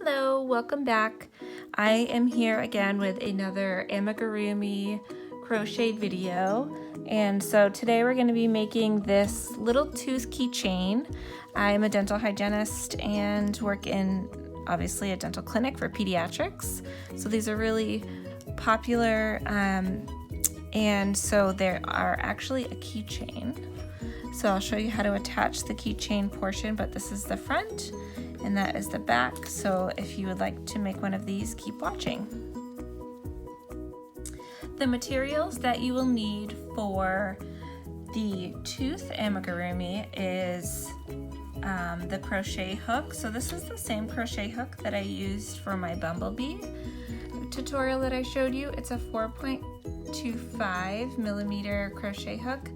Hello, welcome back. I am here again with another Amigurumi crochet video. And so today we're going to be making this little tooth keychain. I'm a dental hygienist and work in obviously a dental clinic for pediatrics. So these are really popular and so they are actually a keychain. So I'll show you how to attach the keychain portion, but this is the front and that is the back. So if you would like to make one of these, keep watching. The materials that you will need for the tooth amigurumi is the crochet hook. So this is the same crochet hook that I used for my bumblebee tutorial that I showed you. It's a 4.25 millimeter crochet hook.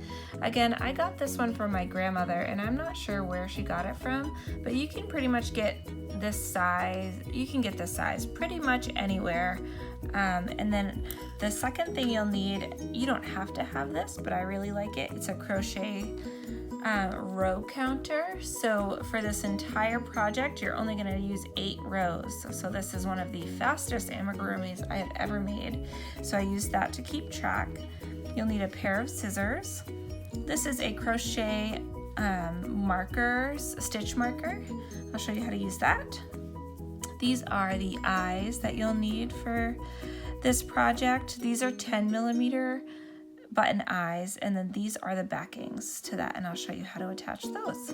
Again, I got this one from my grandmother and I'm not sure where she got it from, but you can pretty much get this size. You can get this size pretty much anywhere. And then the second thing you'll need, you don't have to have this, but I really like it. It's a crochet row counter. So for this entire project, you're only going to use 8 rows. So this is one of the fastest amigurumis I have ever made. So I use that to keep track. You'll need a pair of scissors. This is a crochet stitch marker. I'll show you how to use that. These are the eyes that you'll need for this project. These are 10 millimeter button eyes, and then these are the backings to that, and I'll show you how to attach those.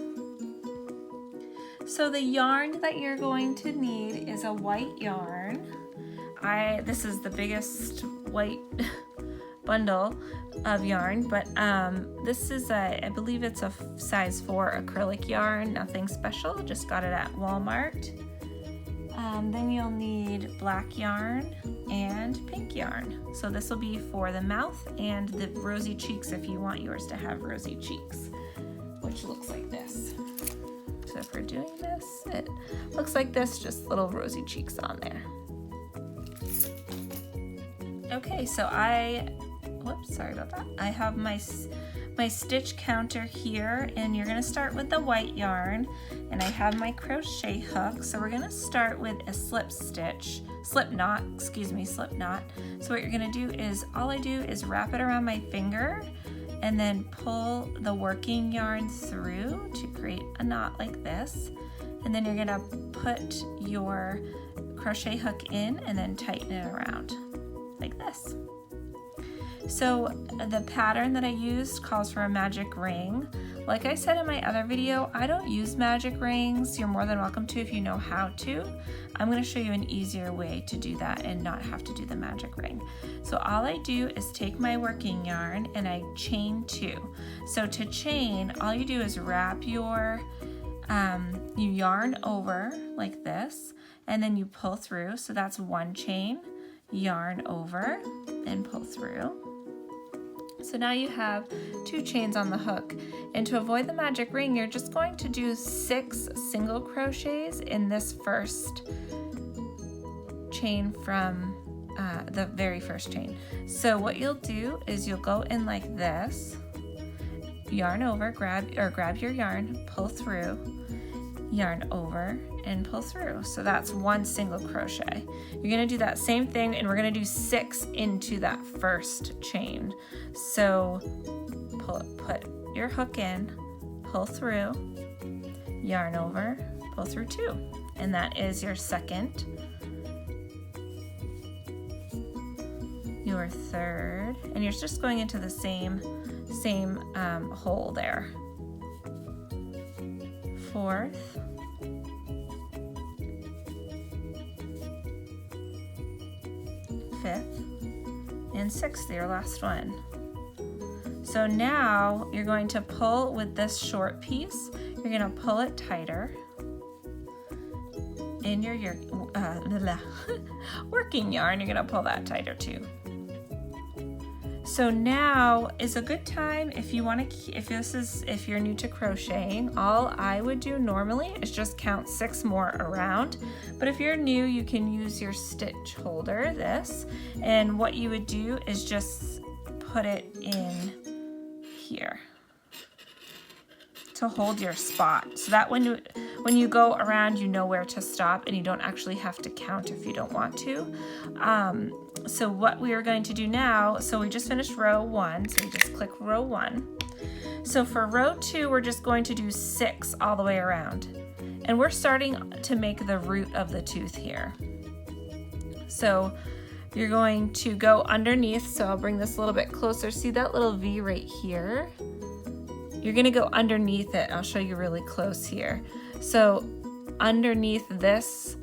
So the yarn that you're going to need is a white yarn. This is the biggest white bundle of yarn, but this is I believe it's a size 4 acrylic yarn, nothing special, just got it at Walmart. Then you'll need black yarn and pink yarn. So this will be for the mouth and the rosy cheeks if you want yours to have rosy cheeks, which looks like this. So if we're doing this, it looks like this, just little rosy cheeks on there. Okay, so sorry about that. I have my stitch counter here, and you're going to start with the white yarn, and I have my crochet hook. So we're going to start with a slip knot. So what you're going to do is, all I do is wrap it around my finger and then pull the working yarn through to create a knot like this. And then you're going to put your crochet hook in and then tighten it around like this. So the pattern that I used calls for a magic ring. Like I said in my other video, I don't use magic rings. You're more than welcome to if you know how to. I'm going to show you an easier way to do that and not have to do the magic ring. So all I do is take my working yarn and I chain 2. So to chain, all you do is wrap your you yarn over like this, and then you pull through. So that's 1 chain, yarn over, and pull through. So now you have 2 chains on the hook, and to avoid the magic ring, you're just going to do 6 single crochets in this first chain from the very first chain. So what you'll do is you'll go in like this, yarn over, grab your yarn, pull through, yarn over, and pull through. So that's 1 single crochet. You're going to do that same thing, and we're going to do 6 into that first chain. So put your hook in, pull through, yarn over, pull through 2, and that is your second, your third, and you're just going into the same hole there. 4th, 5th, and 6th, your last one. So now you're going to pull with this short piece. You're going to pull it tighter in your working yarn. You're going to pull that tighter too. So now is a good time if you want to, if you're new to crocheting, all I would do normally is just count 6 more around. But if you're new, you can use your stitch holder, this, and what you would do is just put it in here to hold your spot so that when you go around, you know where to stop and you don't actually have to count if you don't want to. So what we are going to do now, so we just finished row 1, so we just click row 1. So for row 2, we're just going to do 6 all the way around. And we're starting to make the root of the tooth here. So you're going to go underneath, so I'll bring this a little bit closer. See that little V right here? You're gonna go underneath it. I'll show you really close here. So underneath this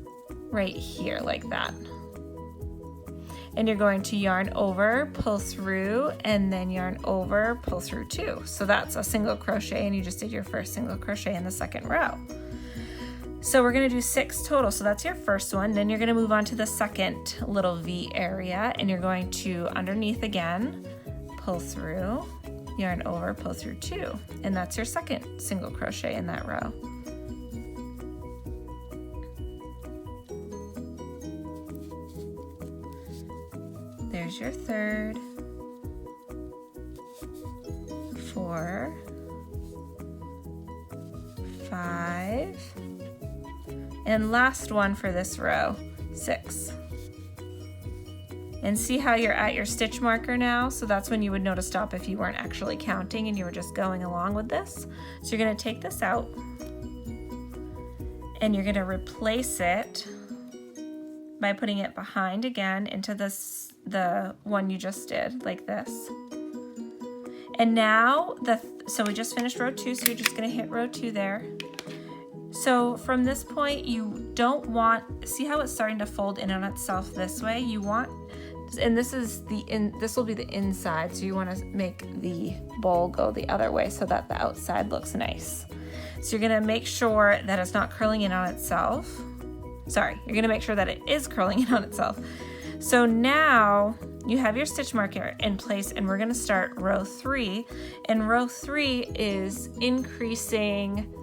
right here, like that. And you're going to yarn over, pull through, and then yarn over, pull through 2. So that's a single crochet, and you just did your first single crochet in the second row. So we're gonna do 6 total, so that's your first one. Then you're gonna move on to the second little V area, and you're going to underneath again, pull through, yarn over, pull through 2, and that's your second single crochet in that row. There's your third, 4, 5, and last one for this row, 6. And see how you're at your stitch marker now? So that's when you would know to stop if you weren't actually counting and you were just going along with this. So you're gonna take this out and you're gonna replace it by putting it behind again into the one you just did, like this. And now, so we just finished row 2, so you're just gonna hit row 2 there. So from this point, you don't want, see how it's starting to fold in on itself this way? You want, and this will be the inside, so you want to make the bowl go the other way so that the outside looks nice. So you're gonna make sure that it's not curling in on itself. Sorry, you're gonna make sure that it is curling in on itself. So now you have your stitch marker in place, and we're gonna start row 3. And row 3 is increasing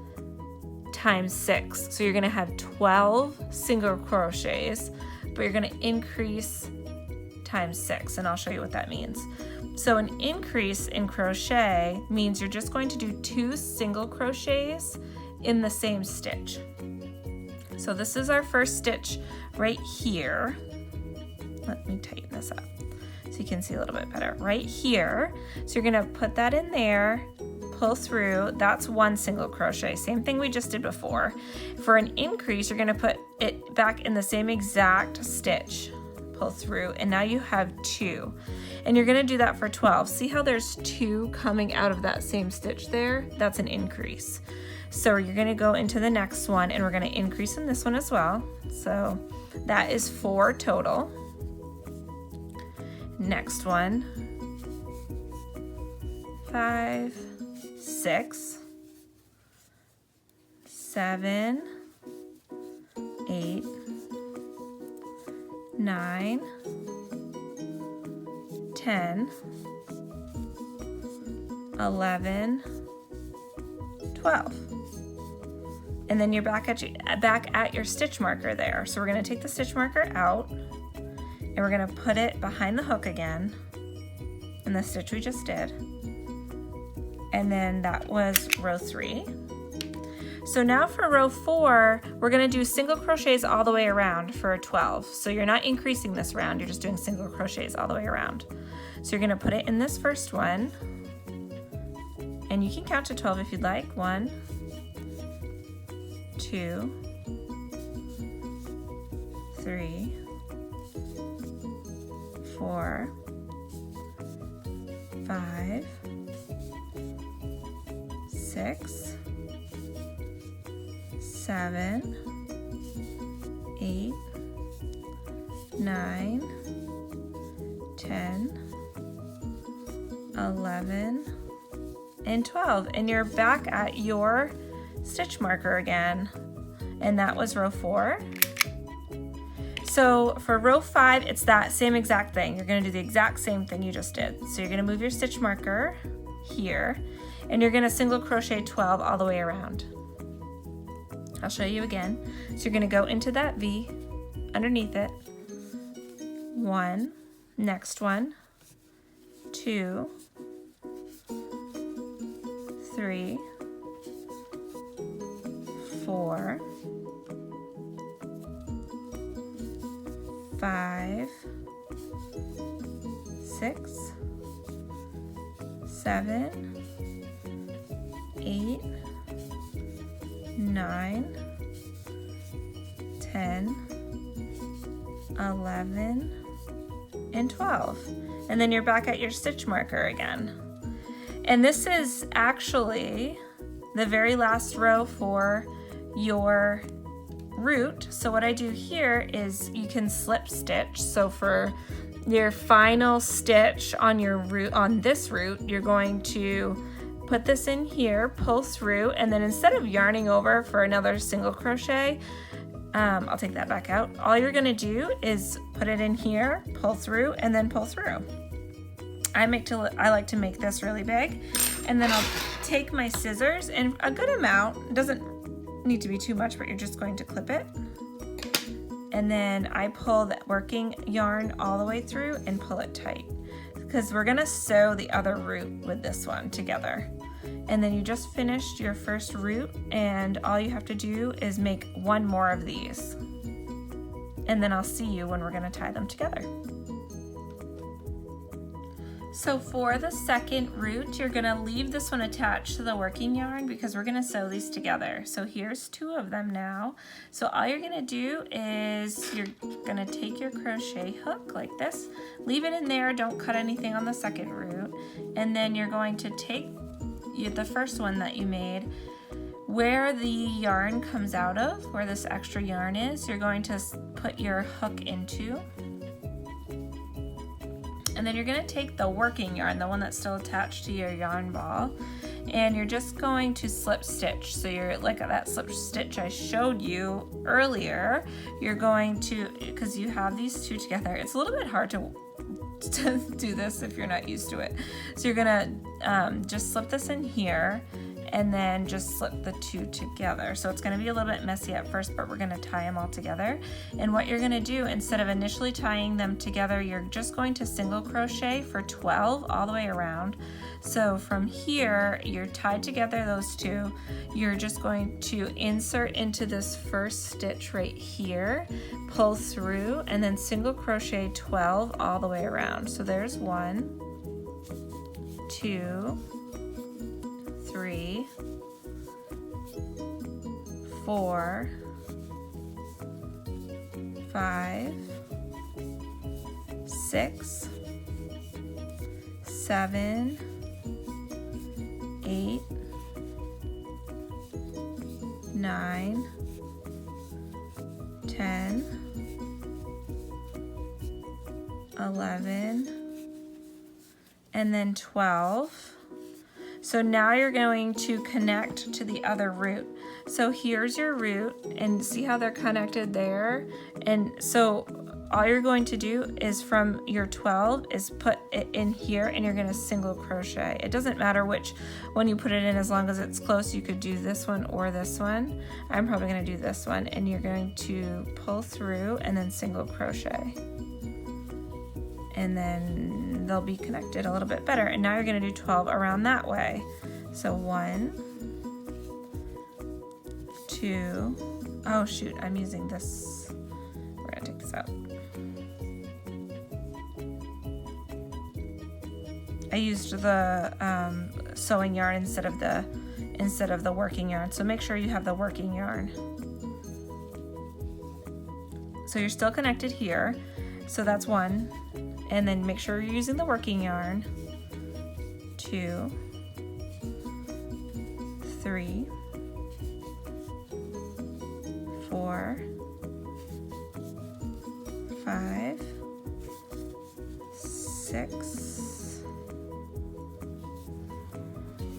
times 6. So you're gonna have 12 single crochets, but you're gonna increase times 6, and I'll show you what that means. So an increase in crochet means you're just going to do 2 single crochets in the same stitch. So this is our first stitch right here. Let me tighten this up so you can see a little bit better. Right here, so you're gonna put that in there, pull through, that's 1 single crochet, same thing we just did before. For an increase, you're gonna put it back in the same exact stitch, pull through, and now you have 2. And you're gonna do that for 12. See how there's 2 coming out of that same stitch there? That's an increase. So you're gonna go into the next one, and we're gonna increase in this one as well. So that is 4 total. Next one, 5, 6, 7, 8, 9, 10, 11, 12. And then you're back at your stitch marker there. So we're gonna take the stitch marker out, and we're gonna put it behind the hook again in the stitch we just did. And then that was row 3. So now for row 4, we're gonna do single crochets all the way around for a 12. So you're not increasing this round, you're just doing single crochets all the way around. So you're gonna put it in this first one, and you can count to 12 if you'd like. 1, 2, 3, 4, 5, 6, 7, 8, 9, 10, 11, and 12. And you're back at your stitch marker again. And that was row 4. So for row 5, it's that same exact thing. You're gonna do the exact same thing you just did. So you're gonna move your stitch marker here, and you're gonna single crochet 12 all the way around. I'll show you again. So you're gonna go into that V, underneath it, 1, next one, 2, 3, 4, 5, 6, 7, 8, 9, 10, 11, and 12. And then you're back at your stitch marker again. And this is actually the very last row for your root. So what I do here is you can slip stitch. So for your final stitch on your root, on this root, you're going to put this in here, pull through, and then instead of yarning over for another single crochet, I'll take that back out. All you're gonna do is put it in here, pull through, and then pull through. I like to make this really big, and then I'll take my scissors, and a good amount, it doesn't need to be too much, but you're just going to clip it. And then I pull that working yarn all the way through and pull it tight, because we're gonna sew the other root with this one together. And then you just finished your first root, and all you have to do is make one more of these. And then I'll see you when we're gonna tie them together. So for the second root, you're gonna leave this one attached to the working yarn because we're gonna sew these together. So here's 2 of them now. So all you're gonna do is you're gonna take your crochet hook like this, leave it in there, don't cut anything on the second root, and then you're going to take the first one that you made, where the yarn comes out of, where this extra yarn is, you're going to put your hook into. And then you're going to take the working yarn, the one that's still attached to your yarn ball, and you're just going to slip stitch. So you're like that slip stitch I showed you earlier, you're going to, because you have these 2 together, it's a little bit hard to do this if you're not used to it. So you're gonna just slip this in here and then just slip the 2 together. So it's gonna be a little bit messy at first, but we're gonna tie them all together. And what you're gonna do, instead of initially tying them together, you're just going to single crochet for 12 all the way around. So from here, you're tied together those 2. You're just going to insert into this first stitch right here, pull through, and then single crochet 12 all the way around. So there's 1, 2, 3, 4, 5, 6, 7, 8, 9, 10, 11, and then 12. So now you're going to connect to the other root. So here's your root, and see how they're connected there? And so all you're going to do is from your 12 is put it in here, and you're gonna single crochet. It doesn't matter which one you put it in, as long as it's close. You could do this one or this one. I'm probably gonna do this one, and you're going to pull through and then single crochet. And then they'll be connected a little bit better. And now you're gonna do 12 around that way. So 1, 2, oh shoot, I'm using this. We're gonna take this out. I used the sewing yarn instead of the working yarn. So make sure you have the working yarn. So you're still connected here. So that's 1. And then make sure you're using the working yarn. 2, 3, 4, 5, 6,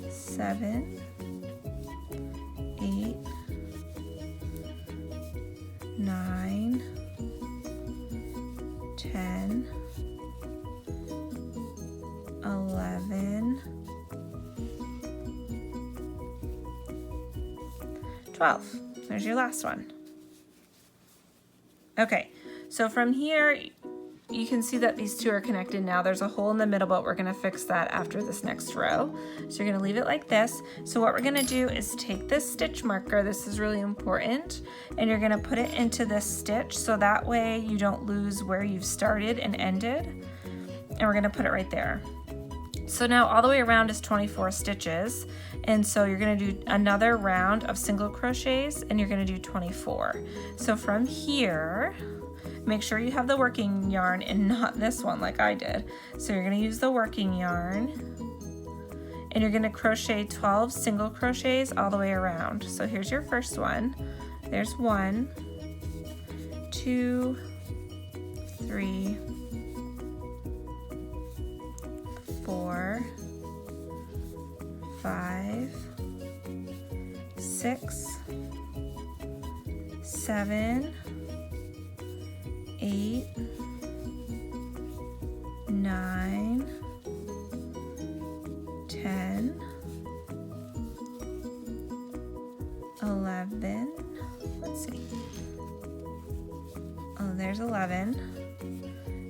7, 8, 9, 10, 11, 12. There's your last one. Okay, so from here, you can see that these two are connected now. There's a hole in the middle, but we're gonna fix that after this next row. So you're gonna leave it like this. So what we're gonna do is take this stitch marker, this is really important, and you're gonna put it into this stitch so that way you don't lose where you've started and ended. And we're gonna put it right there. So now all the way around is 24 stitches. And so you're gonna do another round of single crochets and you're gonna do 24. So from here, make sure you have the working yarn and not this one like I did. So you're gonna use the working yarn and you're gonna crochet 12 single crochets all the way around. So here's your first one. There's 1, 2, 3, 4, 5, 6, 7, 8, 9, 10, 11, let's see, oh there's 11,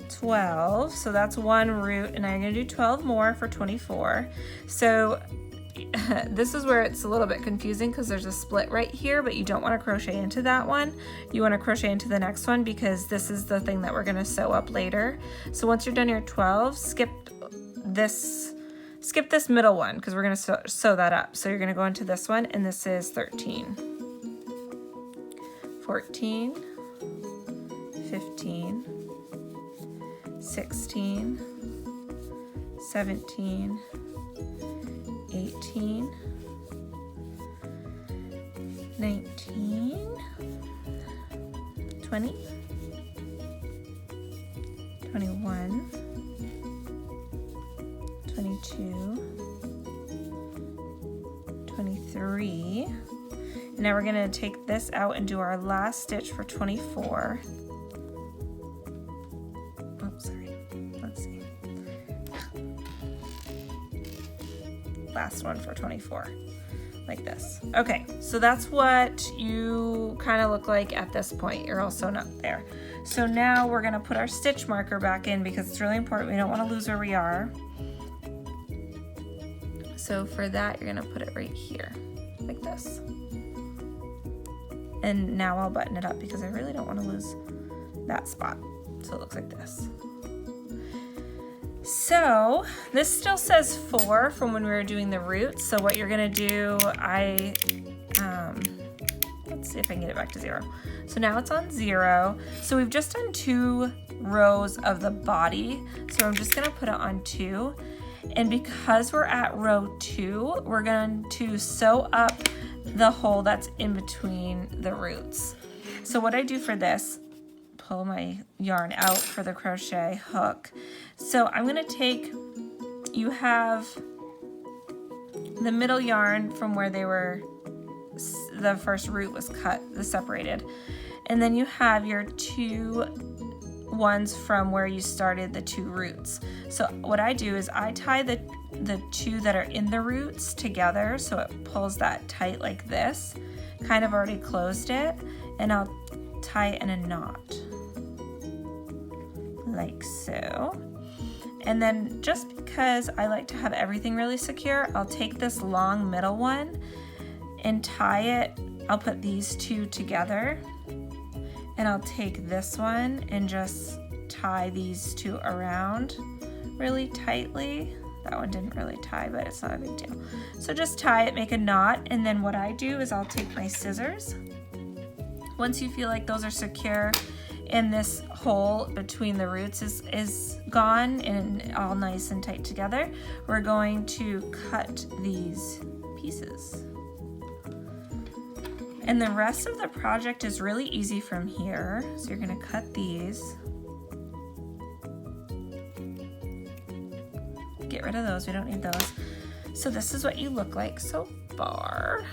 12, so that's one root, and I'm going to do 12 more for 24. So this is where it's a little bit confusing because there's a split right here, but you don't want to crochet into that one. You want to crochet into the next one because this is the thing that we're going to sew up later. So once you're done your 12, skip this middle one because we're going to sew that up. So you're going to go into this one, and this is 13, 14, 15, 16, 17, 18, 19, 20, 21, 22, 23. And now we're going to take this out and do our last stitch for 24. Last one for 24, like this. Okay, so that's what you kind of look like at this point. You're all sewn up there. So now we're gonna put our stitch marker back in because it's really important. We don't want to lose where we are. So for that, you're gonna put it right here, like this. And now I'll button it up because I really don't want to lose that spot. So it looks like this. So this still says 4 from when we were doing the roots. So what you're gonna do, let's see if I can get it back to 0. So now it's on 0. So we've just done 2 rows of the body. So I'm just gonna put it on 2. And because we're at row 2, we're going to sew up the hole that's in between the roots. So what I do for this, pull my yarn out for the crochet hook. So I'm gonna take, you have the middle yarn from where they were, the first root was cut, the separated. And then you have your 2 ones from where you started the 2 roots. So what I do is I tie the 2 that are in the roots together so it pulls that tight like this. Kind of already closed it, and I'll tie it in a knot. Like so. And then just because I like to have everything really secure, I'll take this long middle one and tie it. I'll put these 2 together, and I'll take this one and just tie these 2 around really tightly. That one didn't really tie, but it's not a big deal. So just tie it, make a knot, and then what I do is I'll take my scissors. Once you feel like those are secure and this hole between the roots is gone and all nice and tight together, we're going to cut these pieces. And the rest of the project is really easy from here. So you're gonna cut these. Get rid of those, we don't need those. So this is what you look like so far.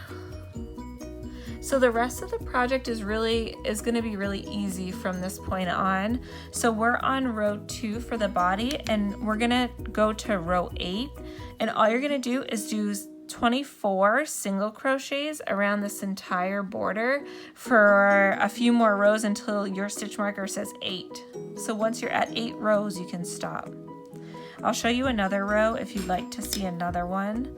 So the rest of the project is gonna be really easy from this point on. So we're on row 2 for the body, and we're gonna go to row 8, and all you're gonna do is do 24 single crochets around this entire border for a few more rows until your stitch marker says 8. So once you're at 8 rows, you can stop. I'll show you another row if you'd like to see another one.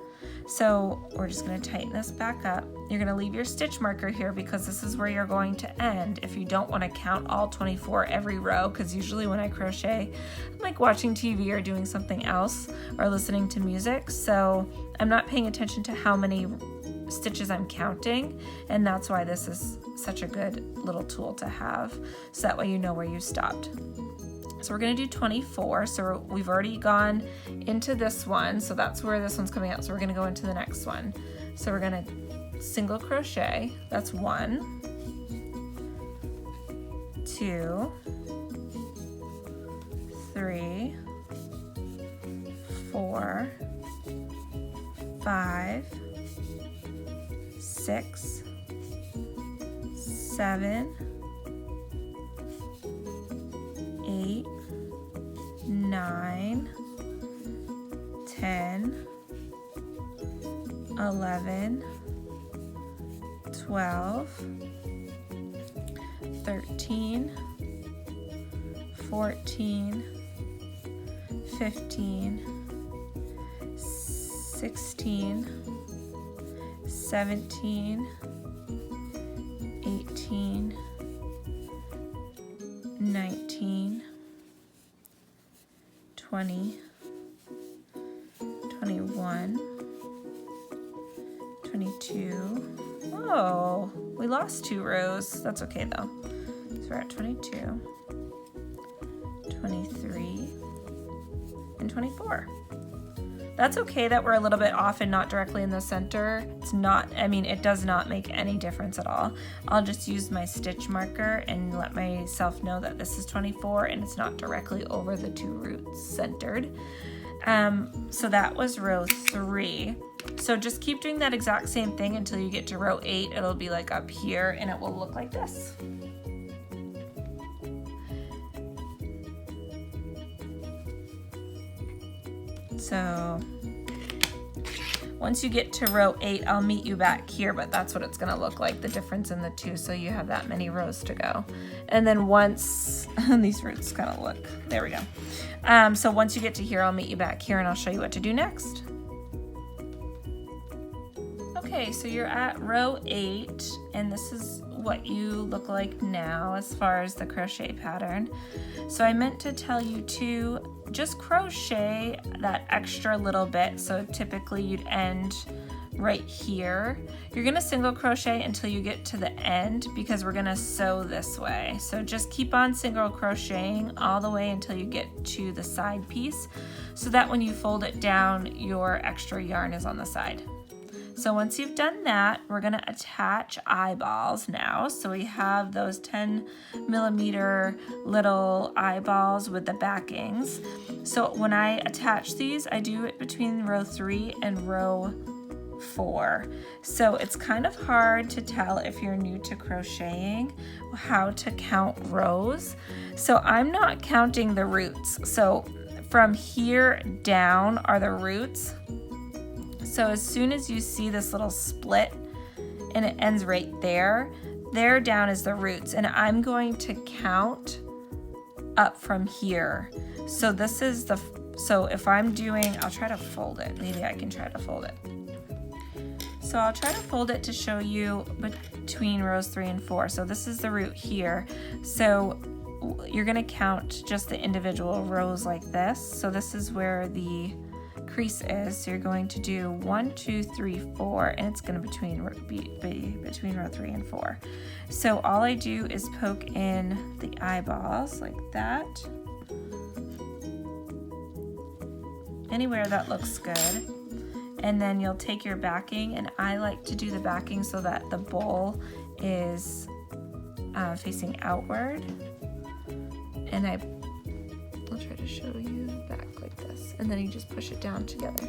So we're just going to tighten this back up. You're going to leave your stitch marker here because this is where you're going to end if you don't want to count all 24 every row, because usually when I crochet, I'm like watching TV or doing something else or listening to music. So I'm not paying attention to how many stitches I'm counting, and that's why this is such a good little tool to have, so that way you know where you stopped. So we're going to do 24. So we've already gone into this one. So that's where this one's coming out. So we're going to go into the next one. So we're going to single crochet. That's 1, 2, 3, 4, 5, 6, 7, 8, 9, 10, 11, 12, 13, 14, 15, 16, 17, 18, 19, 20, 21, 22. Oh, we lost 2 rows. That's okay though. So we're at 22, 23, and 24. That's okay that we're a little bit off and not directly in the center. It's not, I mean, it does not make any difference at all. I'll just use my stitch marker and let myself know that this is 24 and it's not directly over the 2 roots centered. So that was row 3. So just keep doing that exact same thing until you get to row 8. It'll be like up here and it will look like this. So once you get to row 8, I'll meet you back here, but that's what it's going to look like, the difference in the 2, so you have that many rows to go. And then once, these roots kind of look, there we go. So once you get to here, I'll meet you back here and I'll show you what to do next. Okay, so you're at row 8, and this is what you look like now as far as the crochet pattern. So I meant to tell you to just crochet that extra little bit. So typically you'd end right here. You're gonna single crochet until you get to the end because we're gonna sew this way. So just keep on single crocheting all the way until you get to the side piece, so that when you fold it down, your extra yarn is on the side. So once you've done that, we're gonna attach eyeballs now. So we have those 10mm little eyeballs with the backings. So when I attach these, I do it between row 3 and row 4. So it's kind of hard to tell if you're new to crocheting how to count rows. So I'm not counting the roots. So from here down are the roots. So as soon as you see this little split and it ends right there, there down is the roots, and I'm going to count up from here. So this is the, so if I'm doing, I'll try to fold it. Maybe I can try to fold it. So I'll try to fold it to show you between rows 3 and 4. So this is the root here. So you're gonna count just the individual rows like this. So this is where the crease is. So you're going to do 1, 2, 3, 4, and it's going to be between row 3 and 4. So all I do is poke in the eyeballs like that. Anywhere that looks good. And then you'll take your backing, and I like to do the backing so that the bowl is facing outward. And I'll try to show you back like this, and then you just push it down together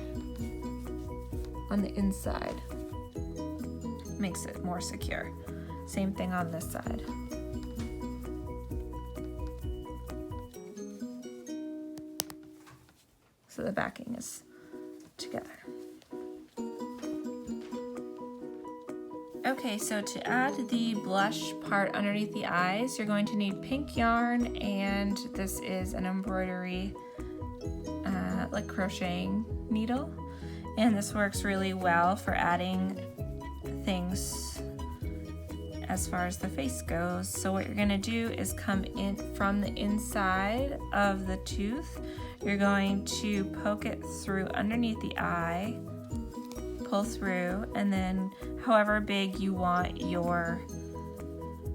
on the inside. Makes it more secure. Same thing on this side. So the backing is together. Okay, so to add the blush part underneath the eyes, you're going to need pink yarn, and this is an embroidery like crocheting needle, and this works really well for adding things as far as the face goes. So what you're going to do is come in from the inside of the tooth. You're going to poke it through underneath the eye, pull through, and then however big you want your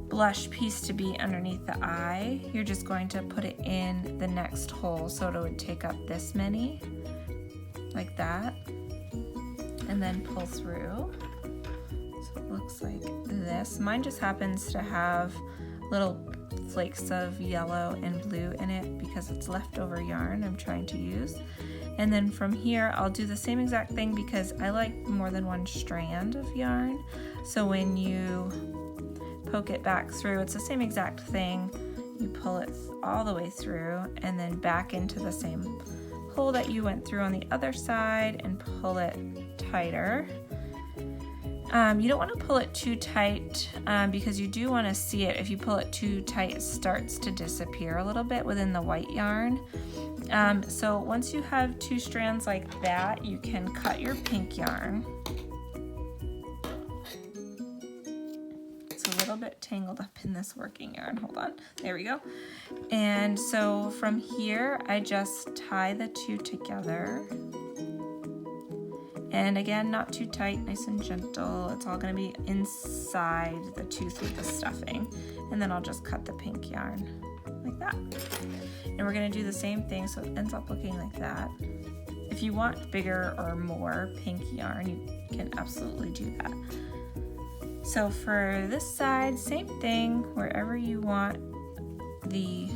blush piece to be underneath the eye, you're just going to put it in the next hole, so it would take up this many, like that, and then pull through. So it looks like this. Mine just happens to have little flakes of yellow and blue in it because it's leftover yarn I'm trying to use. And then from here, I'll do the same exact thing because I like more than one strand of yarn. So when you poke it back through, it's the same exact thing. You pull it all the way through and then back into the same hole that you went through on the other side and pull it tighter. You don't want to pull it too tight because you do want to see it. If you pull it too tight, it starts to disappear a little bit within the white yarn. So once you have 2 strands like that, you can cut your pink yarn. It's a little bit tangled up in this working yarn. Hold on. There we go. And so from here, I just tie the 2 together. And again, not too tight, nice and gentle. It's all going to be inside the tooth with the stuffing. And then I'll just cut the pink yarn like that. And we're going to do the same thing so it ends up looking like that. If you want bigger or more pink yarn, you can absolutely do that. So for this side, same thing. Wherever you want the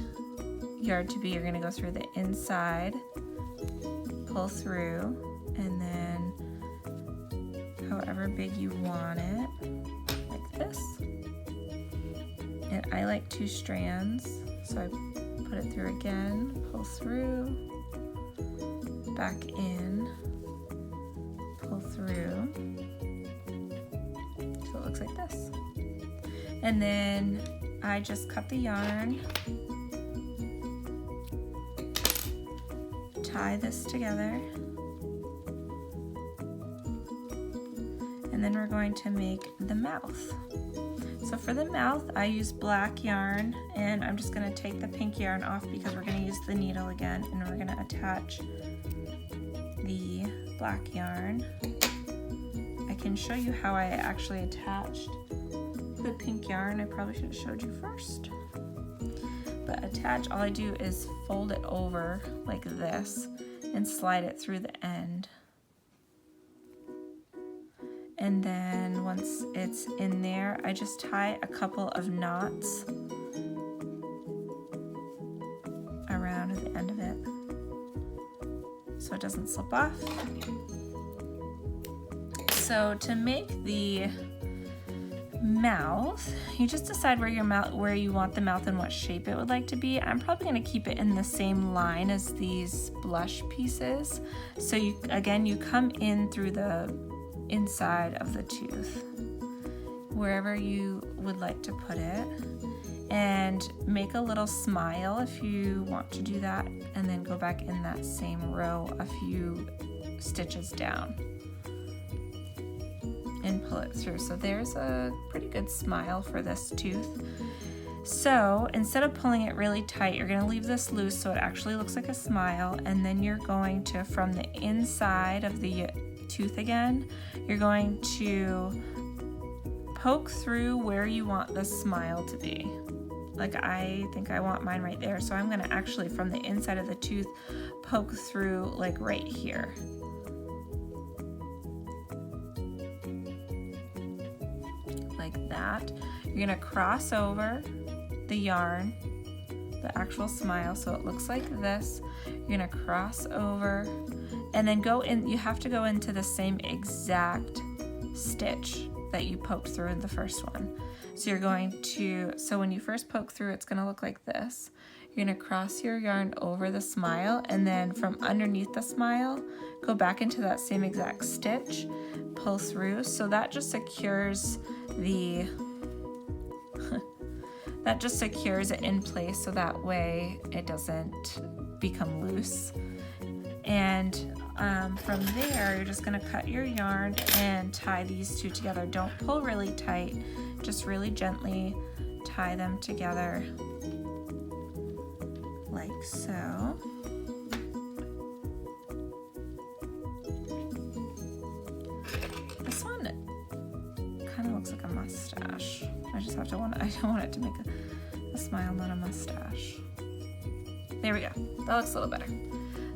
yarn to be, you're going to go through the inside, pull through, and then however big you want it, like this. And I like 2 strands, so I put it through again, pull through, back in, pull through, so it looks like this. And then I just cut the yarn, tie this together, and then we're going to make the mouth. So for the mouth, I use black yarn, and I'm just going to take the pink yarn off because we're going to use the needle again, and we're going to attach the black yarn. I can show you how I actually attached the pink yarn. I probably should have showed you first. But attach, all I do is fold it over like this and slide it through the end. And then once it's in there, I just tie a couple of knots around the end of it so it doesn't slip off. So to make the mouth, you just decide where you want the mouth and what shape it would like to be. I'm probably going to keep it in the same line as these blush pieces. So you come in through the inside of the tooth, wherever you would like to put it, and make a little smile if you want to do that, and then go back in that same row a few stitches down and pull it through. So there's a pretty good smile for this tooth. So instead of pulling it really tight, you're going to leave this loose so it actually looks like a smile, and then you're going to, from the inside of the tooth again, you're going to poke through where you want the smile to be. Like I think I want mine right there, so I'm going to actually, from the inside of the tooth, poke through like right here. Like that. You're going to cross over the yarn, the actual smile, so it looks like this. You're going to cross over and then go in. You have to go into the same exact stitch that you poked through in the first one. So you're going to, so when you first poke through, it's going to look like this. You're going to cross your yarn over the smile, and then from underneath the smile, go back into that same exact stitch, pull through. So that just secures that just secures it in place so that way it doesn't become loose. And from there, you're just gonna cut your yarn and tie these two together. Don't pull really tight, just really gently tie them together like so. This one kind of looks like a mustache. I just have to I don't want it to make a smile, not a mustache. There we go, that looks a little better.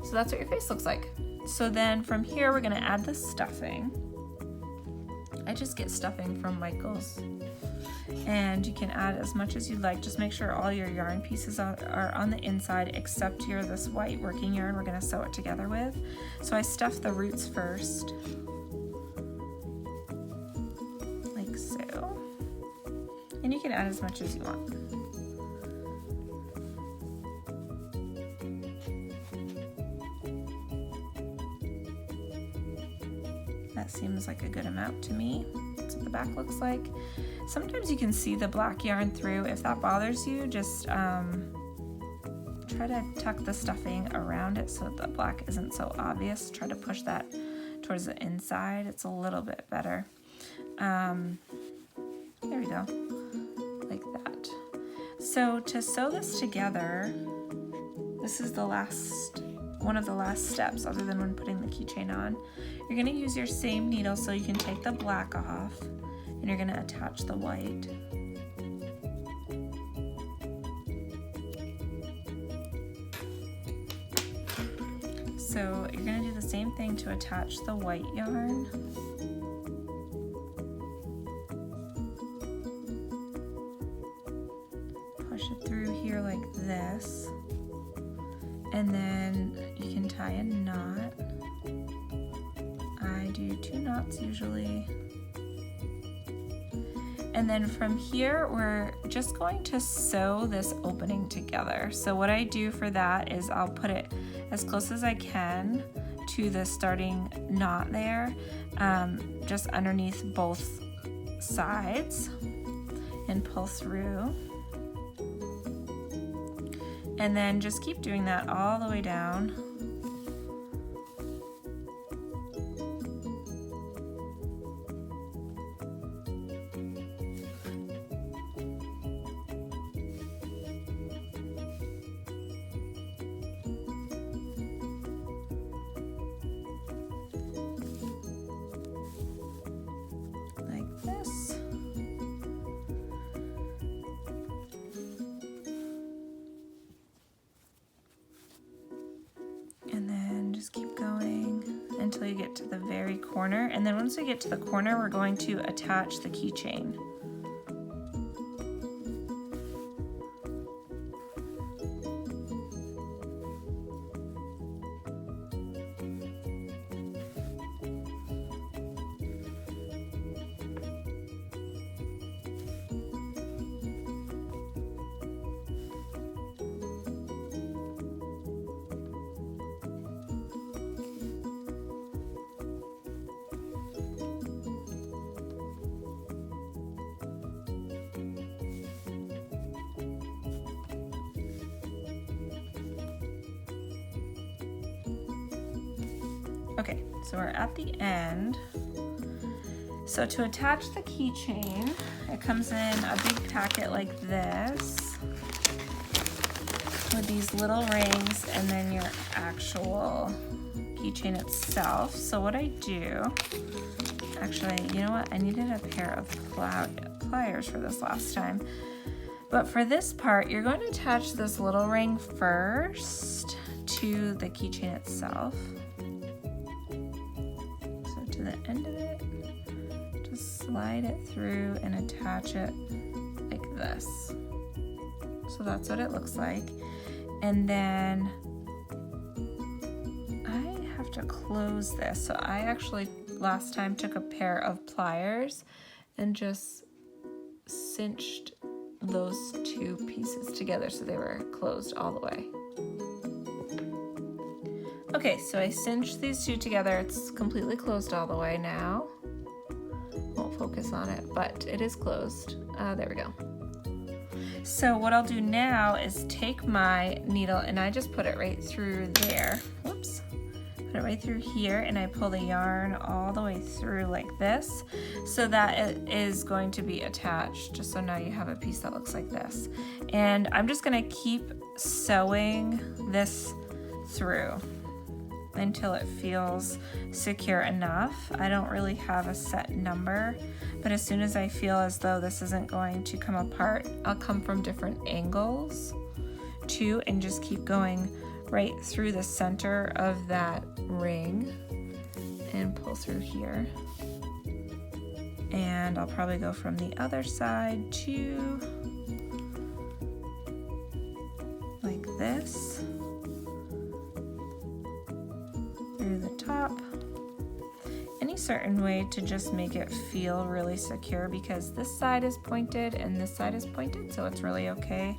So that's what your face looks like. So then from here, we're gonna add the stuffing. I just get stuffing from Michael's. And you can add as much as you'd like. Just make sure all your yarn pieces are on the inside, except here this white working yarn we're gonna sew it together with. So I stuff the roots first, like so. And you can add as much as you want. That seems like a good amount to me. That's what the back looks like. Sometimes you can see the black yarn through. If that bothers you, just try to tuck the stuffing around it so that the black isn't so obvious. Try to push that towards the inside. It's a little bit better. There we go, like that. So to sew this together, this is the one of the last steps other than when putting the keychain on. You're gonna use your same needle so you can take the black off, and you're gonna attach the white. So you're gonna do the same thing to attach the white yarn. Push it through here like this. And then you can tie a knot. I do 2 knots usually. And then from here, we're just going to sew this opening together. So what I do for that is I'll put it as close as I can to the starting knot there, just underneath both sides, and pull through. And then just keep doing that all the way down. Like this. And then just keep going until you get to the very corner. And then once we get to the corner, we're going to attach the keychain. Okay, so we're at the end. So to attach the keychain, it comes in a big packet like this with these little rings and then your actual keychain itself. So what I do, actually, you know what? I needed a pair of pliers for this last time. But for this part, you're going to attach this little ring first to the keychain itself. To the end of it, just slide it through and attach it like this. So that's what it looks like. And then I have to close this. So I actually last time took a pair of pliers and just cinched those 2 pieces together so they were closed all the way. Okay, so I cinched these 2 together. It's completely closed all the way now. Won't focus on it, but it is closed. There we go. So what I'll do now is take my needle and I just put it right through there. Whoops. Put it right through here and I pull the yarn all the way through like this so that it is going to be attached. So now you have a piece that looks like this. And I'm just gonna keep sewing this through until it feels secure enough. I don't really have a set number, but as soon as I feel as though this isn't going to come apart, I'll come from different angles too and just keep going right through the center of that ring and pull through here. And I'll probably go from the other side too, like this. Through the top. Any certain way to just make it feel really secure, because this side is pointed and this side is pointed, so it's really okay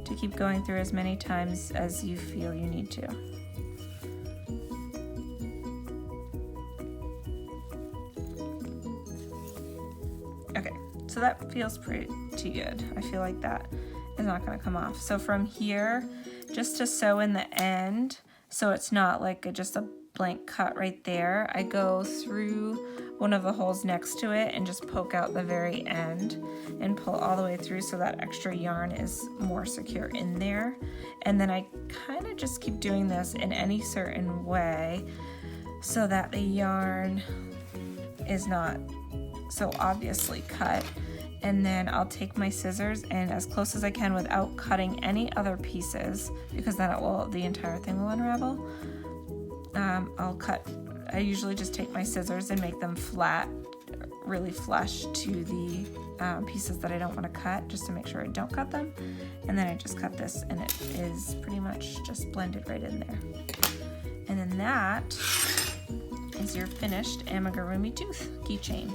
to keep going through as many times as you feel you need to. Okay, so that feels pretty good. I feel like that is not going to come off. So from here, just to sew in the end, so it's not like just a blank cut right there, I go through one of the holes next to it and just poke out the very end and pull all the way through so that extra yarn is more secure in there. And then I kind of just keep doing this in any certain way so that the yarn is not so obviously cut. And then I'll take my scissors and as close as I can without cutting any other pieces, because then the entire thing will unravel. I'll cut, I usually just take my scissors and make them flat, really flush to the pieces that I don't want to cut, just to make sure I don't cut them. And then I just cut this and it is pretty much just blended right in there. And then that is your finished amigurumi tooth keychain.